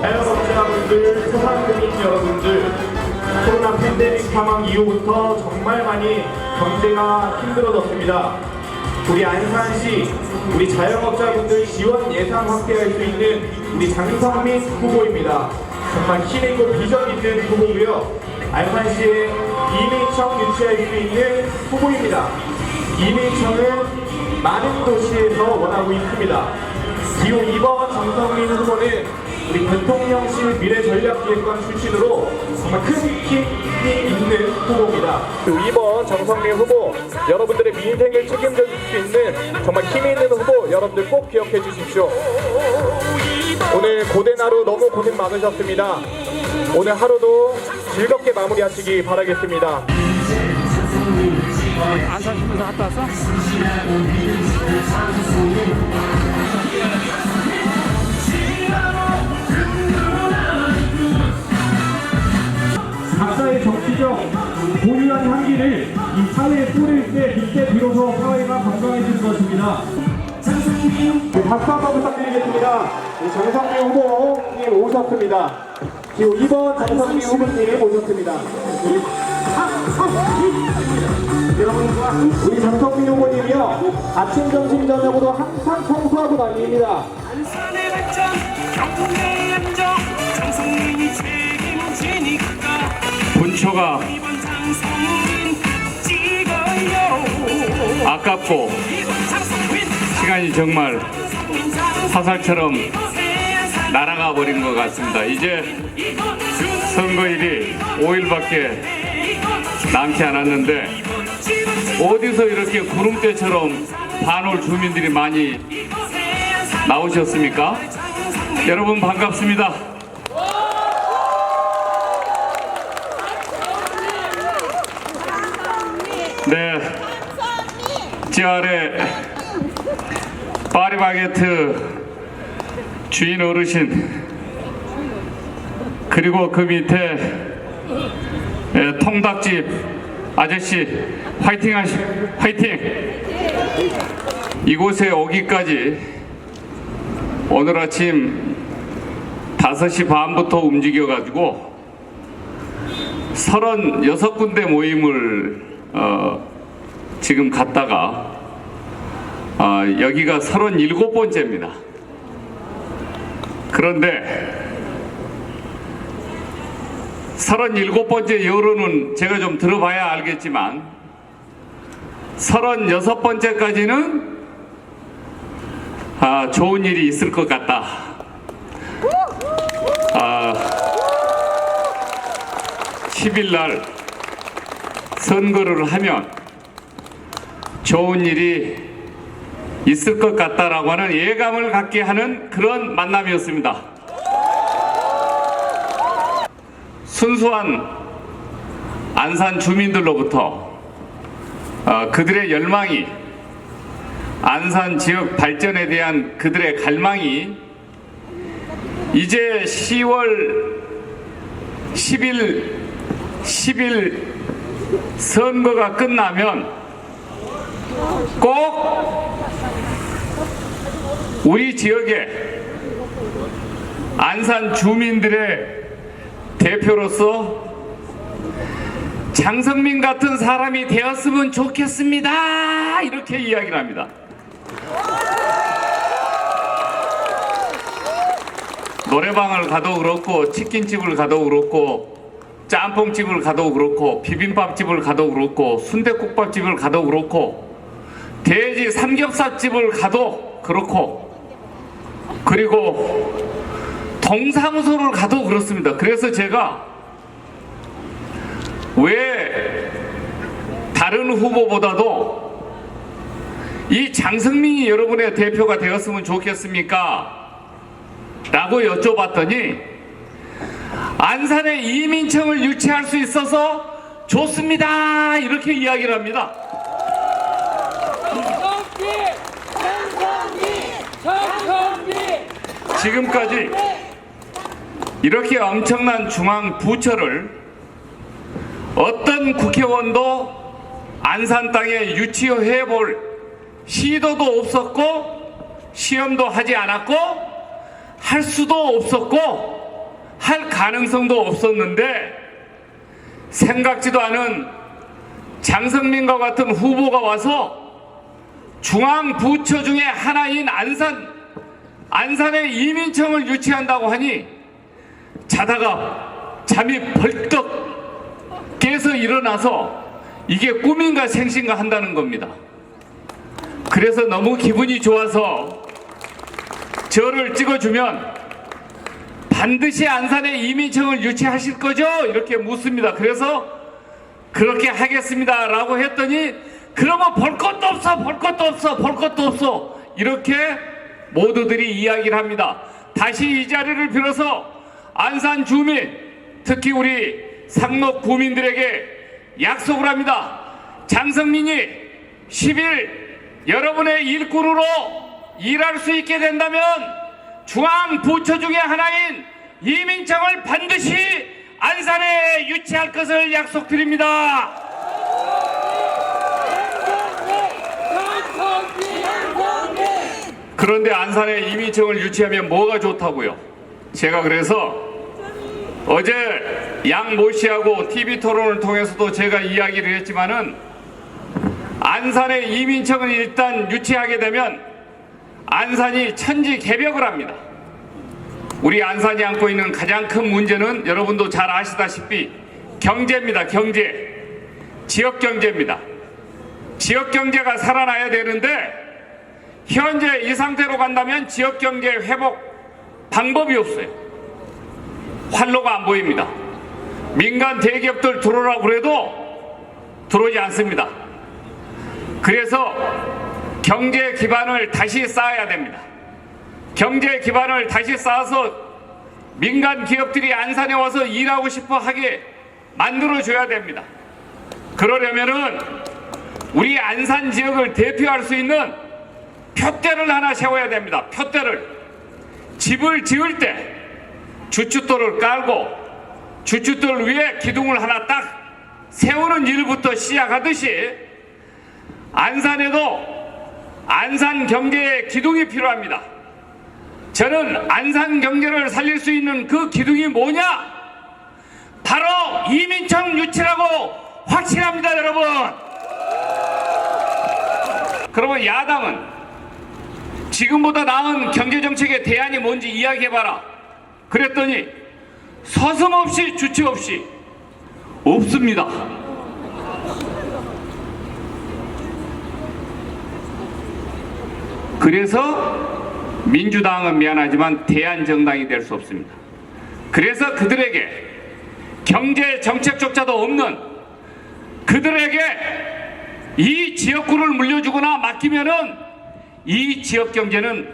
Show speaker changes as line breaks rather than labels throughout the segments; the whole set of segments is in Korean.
자영업자분들, 소상공인 여러분들, 코로나 팬데믹 상황 이후부터 정말 많이 경제가 힘들어졌습니다. 우리 안산시, 우리 자영업자분들 지원 예산 확대할 수 있는 우리 장성민 후보입니다. 정말 힘있고 비전 있는 후보고요. 안산시에 이민청 유치할 수 있는 후보입니다. 이민청은 많은 도시에서 원하고 있습니다. 기호 2번 정성민 후보는 우리 대통령실 미래전략기획관 출신으로 정말 큰 힘이 있는 후보입니다. 2번 정성민 후보, 여러분들의 민생을 책임져 줄 수 있는 정말 힘이 있는 후보, 여러분들 꼭 기억해 주십시오. 오늘 고된 하루 너무 고생 많으셨습니다. 오늘 하루도 즐겁게 마무리하시기 바라겠습니다.
안산 신문사 갔다 왔어?
각자의 정치적 고유한 향기를 이 사회에 뿌릴 때 이때 비로소 사회가 건강해지는 것입니다. 박수 한번 부탁드리겠습니다. 정성민 후보님 오셨습니다. 기호 2번 정성민 후보님 오셨습니다. 여러분, 우리 정성민 후보님이요, 아침, 점심, 저녁으로 항상 청소하고 다닙니다.
안산의 발전, 경북의 안정, 정성민이 책임지니까
본초가
이번 장성민 찍어요.
아깝고
이번 장성민,
시간이 정말
장성민, 장성민
화살처럼
세상
날아가 버린 것 같습니다. 이제
이번 주
선거일이 5일밖에 남지 않았는데 어디서 이렇게 구름대처럼 반올 주민들이 많이 나오셨습니까? 여러분 반갑습니다. 네, 제 아래 파리바게트 주인 어르신, 그리고 그 밑에 통닭집 아저씨 화이팅 화이팅! 이곳에 오기까지 오늘 아침 5시 반부터 움직여 가지고 36군데 모임을 지금 갔다가 여기가 37번째입니다. 그런데 37번째 여론은 제가 좀 들어봐야 알겠지만 36번째까지는 좋은 일이 있을 것 같다. 10일 날 선거를 하면 좋은 일이 있을 것 같다라고 하는 예감을 갖게 하는 그런 만남이었습니다. 순수한 안산 주민들로부터 그들의 열망이, 안산 지역 발전에 대한 그들의 갈망이 이제 10월 10일 선거가 끝나면 꼭 우리 지역에 안산 주민들의 대표로서 장성민 같은 사람이 되었으면 좋겠습니다. 이렇게 이야기를 합니다. 노래방을 가도 그렇고, 치킨집을 가도 그렇고, 짬뽕집을 가도 그렇고, 비빔밥집을 가도 그렇고, 순댓국밥집을 가도 그렇고, 돼지 삼겹살집을 가도 그렇고, 그리고 동사무소를 가도 그렇습니다. 그래서 제가 왜 다른 후보보다도 이 장성민이 여러분의 대표가 되었으면 좋겠습니까? 라고 여쭤봤더니 안산에 이민청을 유치할 수 있어서 좋습니다. 이렇게 이야기를 합니다. 지금까지 이렇게 엄청난 중앙 부처를 어떤 국회의원도 안산 땅에 유치해 볼 시도도 없었고 시험도 하지 않았고 할 수도 없었고 할 가능성도 없었는데 생각지도 않은 장성민과 같은 후보가 와서 중앙부처 중에 하나인 안산에 이민청을 유치한다고 하니 자다가 잠이 벌떡 깨서 일어나서 이게 꿈인가 생신가 한다는 겁니다. 그래서 너무 기분이 좋아서 저를 찍어주면 반드시 안산에 이민청을 유치하실 거죠? 이렇게 묻습니다. 그래서 그렇게 하겠습니다 라고 했더니 그러면 볼 것도 없어 볼 것도 없어 볼 것도 없어 이렇게 모두들이 이야기를 합니다. 다시 이 자리를 빌어서 안산 주민 특히 우리 상록 구민들에게 약속을 합니다. 장성민이 10일 여러분의 일꾼으로 일할 수 있게 된다면 중앙부처 중에 하나인 이민청을 반드시 안산에 유치할 것을 약속드립니다. 그런데 안산에 이민청을 유치하면 뭐가 좋다고요? 제가 그래서 어제 양모 씨하고 TV 토론을 통해서도 제가 이야기를 했지만은 안산에 이민청을 일단 유치하게 되면 안산이 천지개벽을 합니다. 우리 안산이 안고 있는 가장 큰 문제는 여러분도 잘 아시다시피 경제입니다. 경제. 지역경제입니다. 지역경제가 살아나야 되는데 현재 이 상태로 간다면 지역경제 회복 방법이 없어요. 활로가 안 보입니다. 민간 대기업들 들어오라고 그래도 들어오지 않습니다. 그래서 경제 기반을 다시 쌓아야 됩니다. 경제 기반을 다시 쌓아서 민간 기업들이 안산에 와서 일하고 싶어 하게 만들어줘야 됩니다. 그러려면은 우리 안산 지역을 대표할 수 있는 표대를 하나 세워야 됩니다. 표대를. 집을 지을 때 주춧돌을 깔고 주춧돌 위에 기둥을 하나 딱 세우는 일부터 시작하듯이 안산에도 안산 경제의 기둥이 필요합니다. 저는 안산 경제를 살릴 수 있는 그 기둥이 뭐냐? 바로 이민청 유치라고 확신합니다, 여러분. 그러면 야당은 지금보다 나은 경제정책의 대안이 뭔지 이야기해봐라. 그랬더니 서슴없이 주체 없이 없습니다. 그래서 민주당은 미안하지만 대안정당이 될 수 없습니다. 그래서 그들에게 경제 정책조차도 없는 그들에게 이 지역구를 물려주거나 맡기면은 이 지역 경제는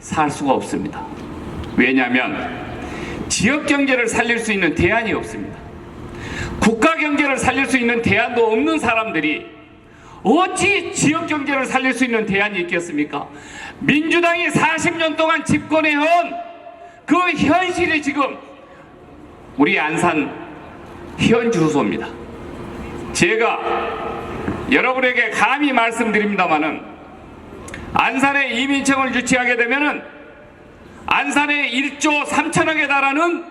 살 수가 없습니다. 왜냐하면 지역 경제를 살릴 수 있는 대안이 없습니다. 국가 경제를 살릴 수 있는 대안도 없는 사람들이 어찌 지역 경제를 살릴 수 있는 대안이 있겠습니까? 민주당이 40년 동안 집권해온 그 현실이 지금 우리 안산 현 주소입니다. 제가 여러분에게 감히 말씀드립니다마는 안산에 이민청을 유치하게 되면은 안산에 1조 3천억에 달하는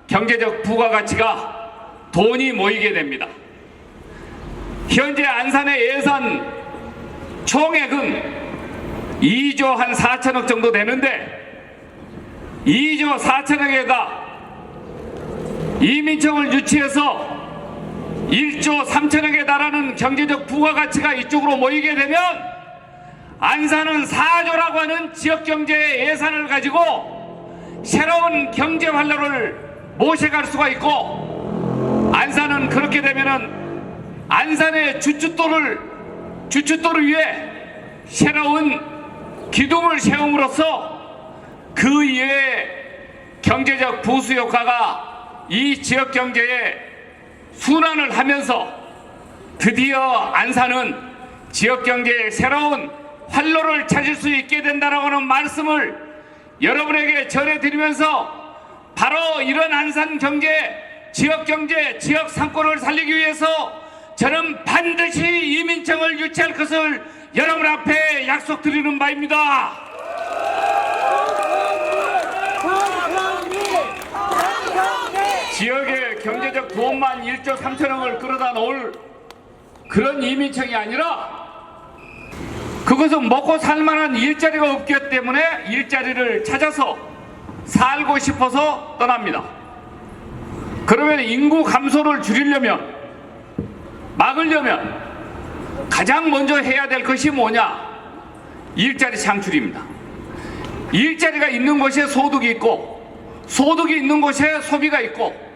경제적 부가가치가 돈이 모이게 됩니다. 현재 안산의 예산 총액은 2조 한 4천억 정도 되는데 2조 4천억에다 이민청을 유치해서 1조 3천억에 달하는 경제적 부가가치가 이쪽으로 모이게 되면 안산은 4조라고 하는 지역경제의 예산을 가지고 새로운 경제 활로를 모셔갈 수가 있고 안산은 그렇게 되면은 안산의 주춧돌을 위해 새로운 기둥을 세움으로써 그 이외의 경제적 부수 효과가 이 지역 경제에 순환을 하면서 드디어 안산은 지역 경제의 새로운 활로를 찾을 수 있게 된다라고 하는 말씀을 여러분에게 전해드리면서 바로 이런 안산 경제, 지역 경제, 지역 상권을 살리기 위해서 저는 반드시 이민청을 유치할 것을 여러분 앞에 약속드리는 바입니다. 지역의 경제적 도움만 1조 3천억을 끌어다 놓을 그런 이민청이 아니라 그것은 먹고 살만한 일자리가 없기 때문에 일자리를 찾아서 살고 싶어서 떠납니다. 그러면 인구 감소를 줄이려면, 막으려면 가장 먼저 해야 될 것이 뭐냐? 일자리 창출입니다. 일자리가 있는 곳에 소득이 있고, 소득이 있는 곳에 소비가 있고,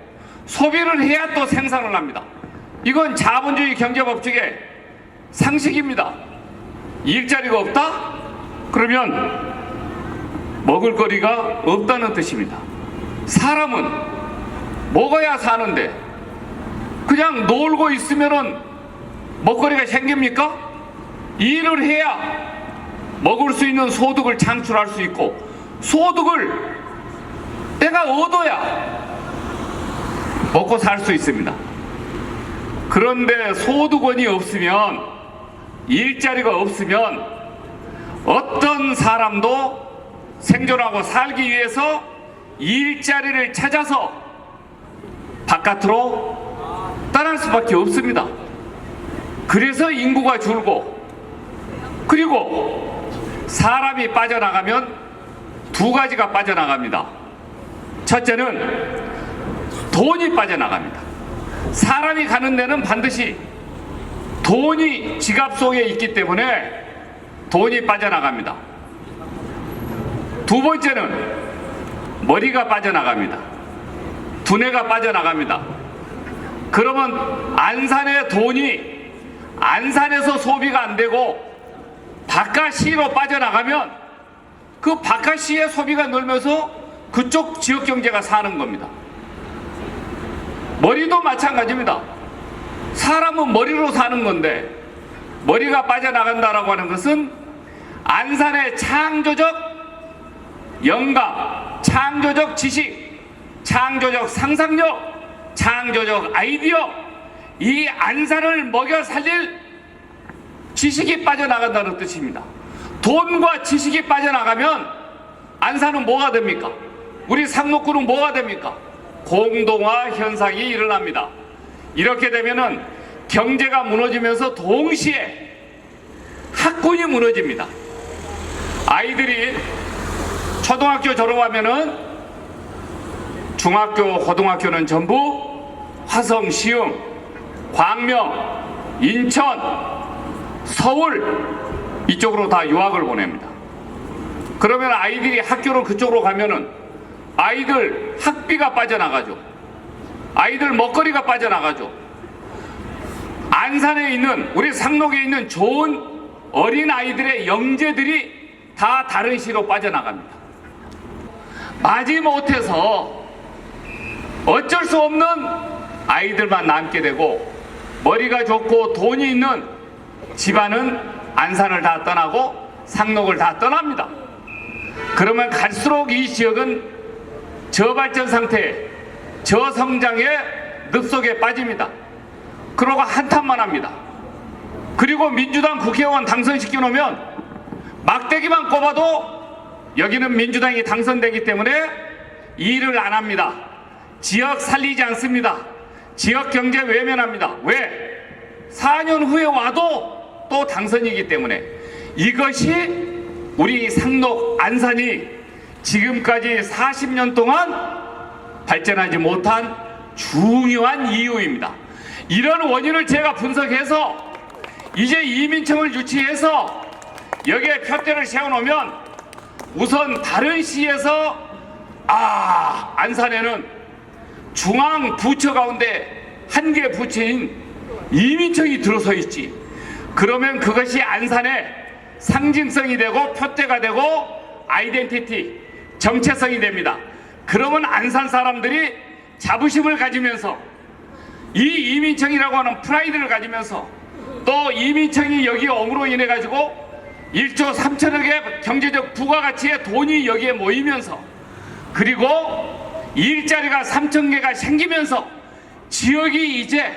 소비를 해야 또 생산을 합니다. 이건 자본주의 경제법칙의 상식입니다. 일자리가 없다? 그러면 먹을거리가 없다는 뜻입니다. 사람은 먹어야 사는데 그냥 놀고 있으면은 먹거리가 생깁니까? 일을 해야 먹을 수 있는 소득을 창출할 수 있고, 소득을 내가 얻어야 먹고 살 수 있습니다. 그런데 소득원이 없으면, 일자리가 없으면 어떤 사람도 생존하고 살기 위해서 일자리를 찾아서 바깥으로 떠날 수밖에 없습니다. 그래서 인구가 줄고, 그리고 사람이 빠져나가면 두 가지가 빠져나갑니다. 첫째는 돈이 빠져나갑니다. 사람이 가는 데는 반드시 돈이 지갑 속에 있기 때문에 돈이 빠져나갑니다. 두 번째는 머리가 빠져나갑니다. 두뇌가 빠져나갑니다. 그러면 안산의 돈이 안산에서 소비가 안 되고 바깥시로 빠져나가면 그 바깥시의 소비가 늘면서 그쪽 지역 경제가 사는 겁니다. 머리도 마찬가지입니다. 사람은 머리로 사는 건데 머리가 빠져나간다라고 하는 것은 안산의 창조적 영감, 창조적 지식, 창조적 상상력, 창조적 아이디어, 이 안산을 먹여 살릴 지식이 빠져나간다는 뜻입니다. 돈과 지식이 빠져나가면 안산은 뭐가 됩니까? 우리 상록구는 뭐가 됩니까? 공동화 현상이 일어납니다. 이렇게 되면은 경제가 무너지면서 동시에 학군이 무너집니다. 아이들이 초등학교 졸업하면은 중학교, 고등학교는 전부 화성, 시흥, 광명, 인천, 서울 이쪽으로 다 유학을 보냅니다. 그러면 아이들이 학교를 그쪽으로 가면은 아이들 학비가 빠져나가죠. 아이들 먹거리가 빠져나가죠. 안산에 있는, 우리 상록에 있는 좋은 어린 아이들의 영재들이 다 다른 시로 빠져나갑니다. 마지못해서 어쩔 수 없는 아이들만 남게 되고 머리가 좋고 돈이 있는 집안은 안산을 다 떠나고 상록을 다 떠납니다. 그러면 갈수록 이 지역은 저발전 상태, 저성장의 늪속에 빠집니다. 그러고 한탄만 합니다. 그리고 민주당 국회의원 당선시켜 놓으면 막대기만 꼽아도 여기는 민주당이 당선되기 때문에 일을 안 합니다. 지역 살리지 않습니다. 지역 경제 외면합니다. 왜? 4년 후에 와도 또 당선이기 때문에. 이것이 우리 상록 안산이 지금까지 40년 동안 발전하지 못한 중요한 이유입니다. 이런 원인을 제가 분석해서 이제 이민청을 유치해서 여기에 표대를 세워놓으면 우선 다른 시에서 안산에는 중앙 부처 가운데 한 개 부처인 이민청이 들어서 있지. 그러면 그것이 안산의 상징성이 되고 표대가 되고 아이덴티티, 정체성이 됩니다. 그러면 안산 사람들이 자부심을 가지면서 이 이민청이라고 하는 프라이드를 가지면서 또 이민청이 여기에 옴으로 인해 가지고 1조 3천억의 경제적 부가가치의 돈이 여기에 모이면서 그리고 일자리가 3천 개가 생기면서 지역이 이제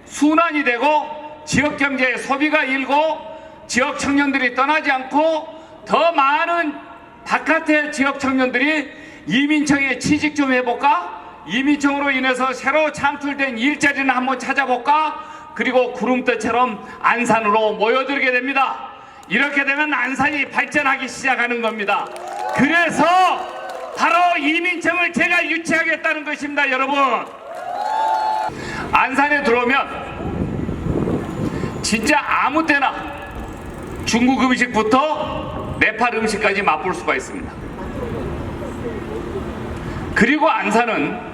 순환이 되고 지역 경제의 소비가 일고 지역 청년들이 떠나지 않고 더 많은 바깥의 지역 청년들이 이민청에 취직 좀 해볼까? 이민청으로 인해서 새로 창출된 일자리는 한번 찾아볼까? 그리고 구름대처럼 안산으로 모여들게 됩니다. 이렇게 되면 안산이 발전하기 시작하는 겁니다. 그래서 바로 이민청을 제가 유치하겠다는 것입니다, 여러분. 안산에 들어오면 진짜 아무 때나 중국 음식부터 네팔 음식까지 맛볼 수가 있습니다. 그리고 안산은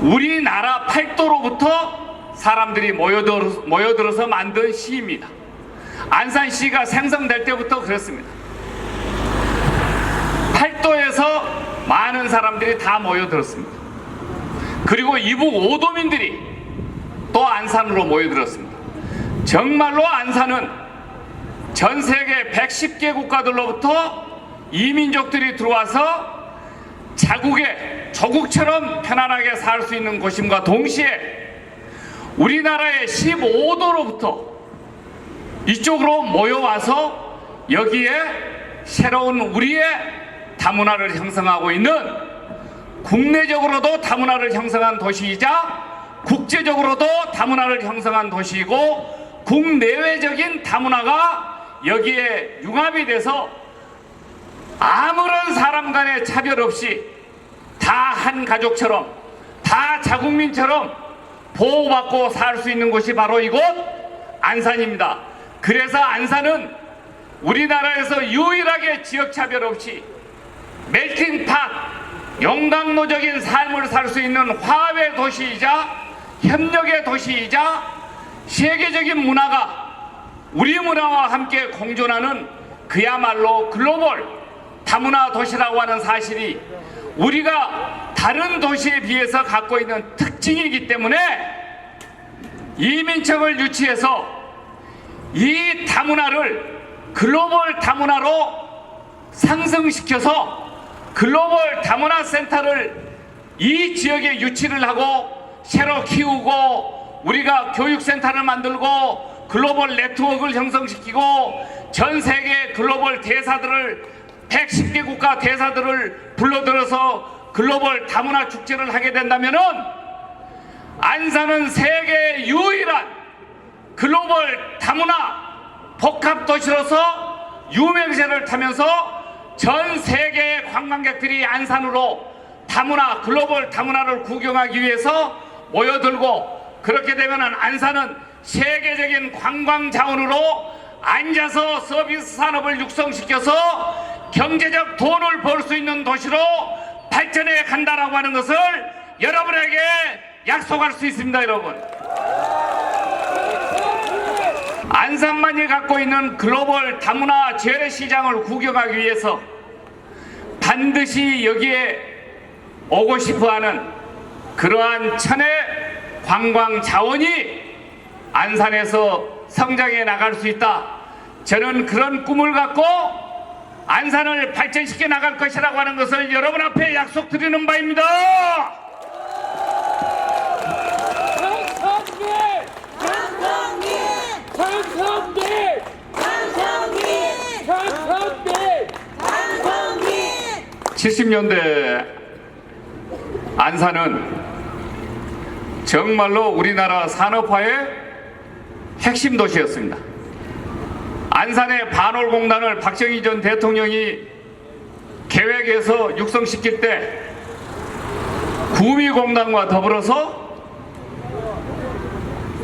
우리나라 팔도로부터 사람들이 모여들어서 만든 시입니다. 안산시가 생성될 때부터 그랬습니다. 팔도에서 많은 사람들이 다 모여들었습니다. 그리고 이북 오도민들이 또 안산으로 모여들었습니다. 정말로 안산은 전 세계 110개 국가들로부터 이민족들이 들어와서 자국의 조국처럼 편안하게 살 수 있는 곳임과 동시에 우리나라의 15도로부터 이쪽으로 모여와서 여기에 새로운 우리의 다문화를 형성하고 있는, 국내적으로도 다문화를 형성한 도시이자 국제적으로도 다문화를 형성한 도시이고, 국내외적인 다문화가 여기에 융합이 돼서 아무런 사람 간의 차별 없이 다 한 가족처럼, 다 자국민처럼 보호받고 살 수 있는 곳이 바로 이곳 안산입니다. 그래서 안산은 우리나라에서 유일하게 지역차별 없이 멜팅팟, 용광로적인 삶을 살 수 있는 화합의 도시이자 협력의 도시이자 세계적인 문화가 우리 문화와 함께 공존하는 그야말로 글로벌 다문화 도시라고 하는 사실이 우리가 다른 도시에 비해서 갖고 있는 특징이기 때문에 이민청을 유치해서 이 다문화를 글로벌 다문화로 상승시켜서 글로벌 다문화 센터를 이 지역에 유치를 하고 새로 키우고, 우리가 교육센터를 만들고 글로벌 네트워크를 형성시키고 전 세계 글로벌 대사들을 110개 국가 대사들을 불러들여서 글로벌 다문화 축제를 하게 된다면은 안산은 세계 유일한 글로벌 다문화 복합도시로서 유명세를 타면서 전 세계의 관광객들이 안산으로 다문화, 글로벌 다문화를 구경하기 위해서 모여들고, 그렇게 되면 안산은 세계적인 관광 자원으로 앉아서 서비스 산업을 육성시켜서 경제적 돈을 벌 수 있는 도시로 발전해 간다라고 하는 것을 여러분에게 약속할 수 있습니다, 여러분. 안산만이 갖고 있는 글로벌 다문화 재래시장을 구경하기 위해서 반드시 여기에 오고 싶어하는 그러한 천혜 관광 자원이 안산에서 성장해 나갈 수 있다. 저는 그런 꿈을 갖고 안산을 발전시켜 나갈 것이라고 하는 것을 여러분 앞에 약속드리는 바입니다.
강성민
70년대 안산은 정말로 우리나라 산업화의 핵심 도시였습니다. 안산의 반월공단을 박정희 전 대통령이 계획해서 육성시킬 때 구미공단과 더불어서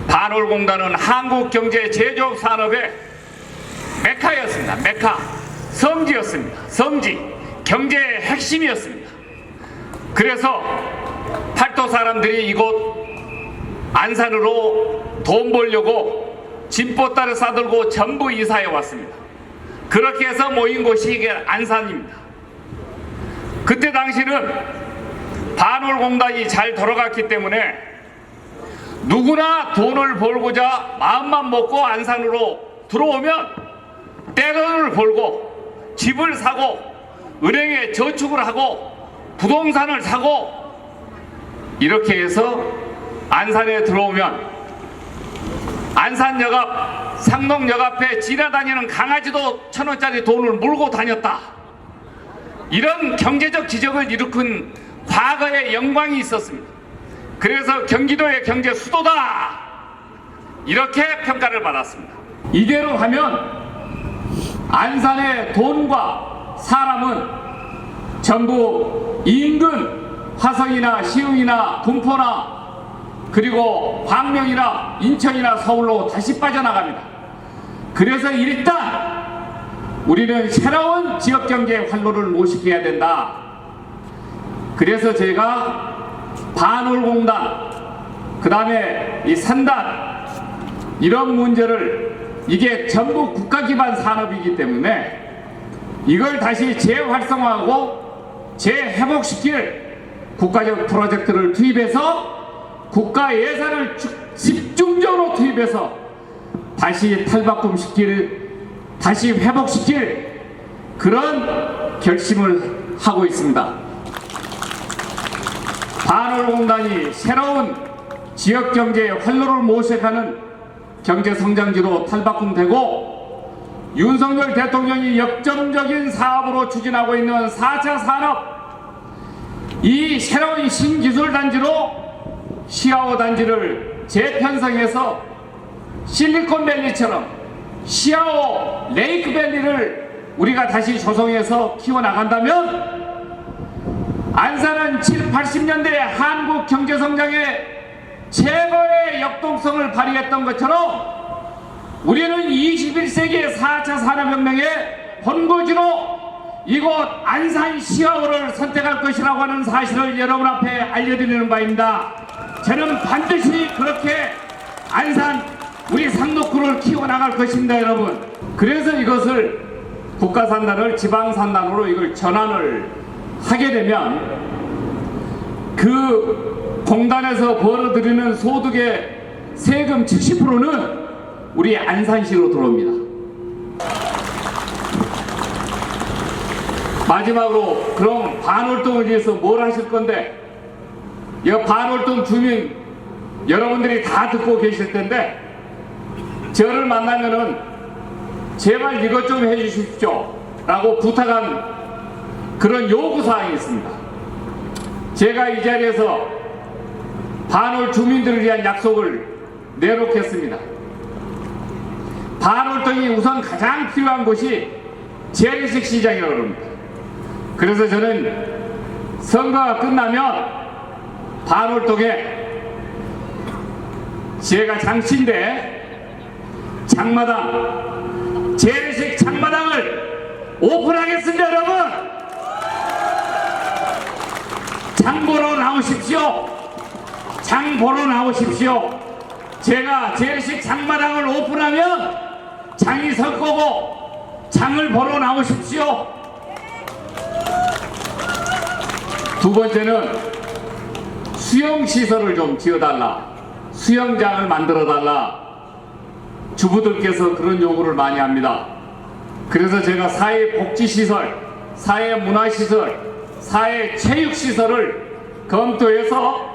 반월공단은 한국경제 제조업 산업의 메카였습니다. 메카, 성지였습니다. 성지, 경제의 핵심이었습니다. 그래서 팔도 사람들이 이곳 안산으로 돈 벌려고 짐보따를 싸들고 전부 이사해 왔습니다. 그렇게 해서 모인 곳이 이게 안산입니다. 그때 당시는 반월공단이 잘 돌아갔기 때문에 누구나 돈을 벌고자 마음만 먹고 안산으로 들어오면 떼돈을 벌고 집을 사고 은행에 저축을 하고 부동산을 사고, 이렇게 해서 안산에 들어오면 안산역 앞, 상동역 앞에 지나다니는 강아지도 1,000원짜리 돈을 물고 다녔다. 이런 경제적 기적을 일으킨 과거에 영광이 있었습니다. 그래서 경기도의 경제 수도다 이렇게 평가를 받았습니다. 이대로 가면 안산의 돈과 사람은 전부 인근 화성이나 시흥이나 군포나 그리고 광명이나 인천이나 서울로 다시 빠져나갑니다. 그래서 일단 우리는 새로운 지역경제 활로를 모색해야 된다. 그래서 제가 반월공단, 그 다음에 이 산단 이런 문제를 이게 전부 국가 기반 산업이기 때문에 이걸 다시 재활성화하고 재회복시킬 국가적 프로젝트를 투입해서 국가 예산을 집중적으로 투입해서 다시 탈바꿈시킬, 다시 회복시킬 그런 결심을 하고 있습니다. 반월공단이 새로운 지역경제의 활로를 모색하는 경제성장지로 탈바꿈되고 윤석열 대통령이 역점적인 사업으로 추진하고 있는 4차 산업 이 새로운 신기술단지로 시아오 단지를 재편성해서 실리콘밸리처럼 시아오 레이크밸리를 우리가 다시 조성해서 키워나간다면 안산은 7, 80년대 한국 경제성장의 최고의 역동성을 발휘했던 것처럼 우리는 21세기의 4차 산업혁명의 본거지로 이곳 안산 시아오를 선택할 것이라고 하는 사실을 여러분 앞에 알려드리는 바입니다. 저는 반드시 그렇게 안산 우리 상록구를 키워나갈 것입니다, 여러분. 그래서 이것을 국가산단을 지방산단으로 이걸 전환을 하게 되면 그 공단에서 벌어들이는 소득의 세금 70%는 우리 안산시로 들어옵니다. 마지막으로 그럼 반월동을 위해서 뭘 하실 건데, 이 반월동 주민 여러분들이 다 듣고 계실 텐데 저를 만나면은 제발 이것 좀 해주십시오 라고 부탁한 그런 요구사항이 있습니다. 제가 이 자리에서 반월 주민들을 위한 약속을 내놓겠습니다. 반월동이 우선 가장 필요한 곳이 재래식 시장이라고 합니다. 그래서 저는 선거가 끝나면 반월동에 제가 장씨인데 장마당, 재래식 장마당을 오픈하겠습니다. 여러분 장 보러 나오십시오. 장 보러 나오십시오. 제가 재래식 장마당을 오픈하면 장이 설 거고 장을 보러 나오십시오. 두 번째는 수영시설을 좀 지어달라, 수영장을 만들어달라, 주부들께서 그런 요구를 많이 합니다. 그래서 제가 사회복지시설, 사회문화시설, 사회체육시설을 검토해서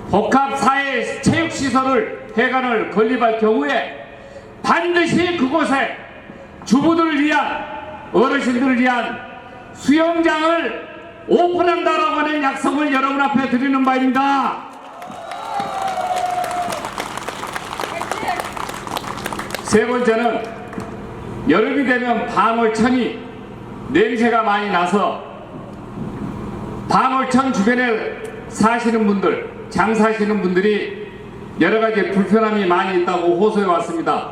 복합사회체육시설을 해관을 건립할 경우에 반드시 그곳에 주부들을 위한, 어르신들을 위한 수영장을 오픈한다라고 하는 약속을 여러분 앞에 드리는 바입니다. 세 번째는 여름이 되면 반월천이 냄새가 많이 나서 반월천 주변에 사시는 분들, 장사하시는 분들이 여러 가지 불편함이 많이 있다고 호소해 왔습니다.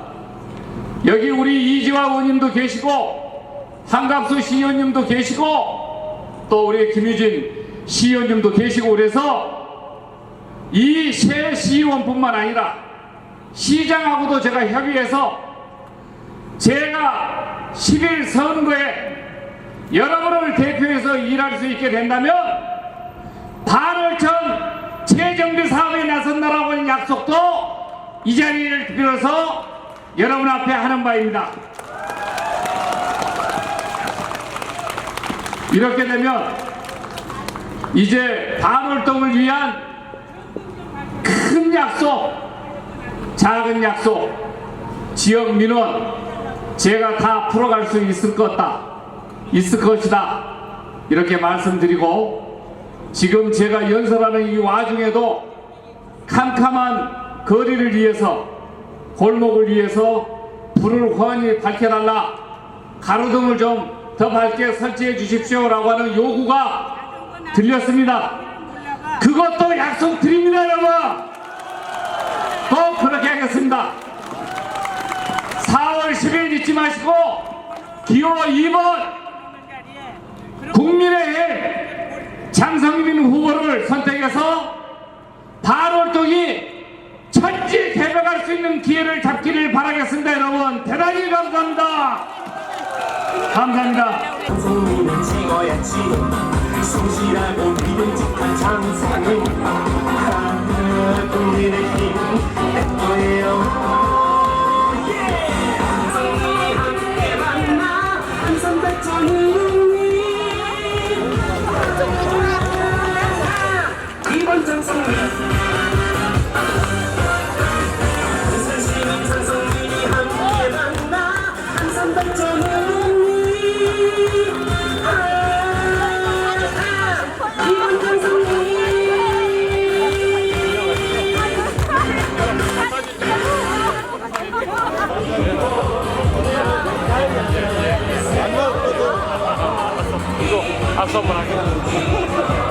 여기 우리 이지화 의원님도 계시고 한갑수 시의원님도 계시고 또 우리 김유진 시의원님도 계시고 그래서 이 새 시의원뿐만 아니라 시장하고도 제가 협의해서 제가 10일 선거에 여러분을 대표해서 일할 수 있게 된다면 반월천 재정비 사업에 나선다라고 하는 약속도 이 자리를 빌어서 여러분 앞에 하는 바입니다. 이렇게 되면 이제 반월동을 위한 큰 약속, 작은 약속, 지역 민원 제가 다 풀어갈 수 있을 것이다 이렇게 말씀드리고
지금 제가 연설하는 이 와중에도 캄캄한 거리를 위해서, 골목을 위해서 불을 환히 밝혀달라, 가로등을 좀 더 밝게 설치해 주십시오라고 하는 요구가 들렸습니다. 그것도 약속드립니다, 여러분. 꼭 그렇게 하겠습니다. 4월 10일 잊지 마시고 기호 2번 국민의힘 장성민 후보를 선택해서 발월동이 천지 개벽할 수 있는 기회를 잡기를 바라겠습니다. 여러분 대단히 감사합니다. 감사합니다.
장성민은 찍어야지 성실하고 믿음직한 장성민 국민의힘 내 거예요. 장성민이 함께 만나 항상 발전을 이번 장성민 장성민이 함께 만나 항상 발전을
악수 한번 하겠습니다.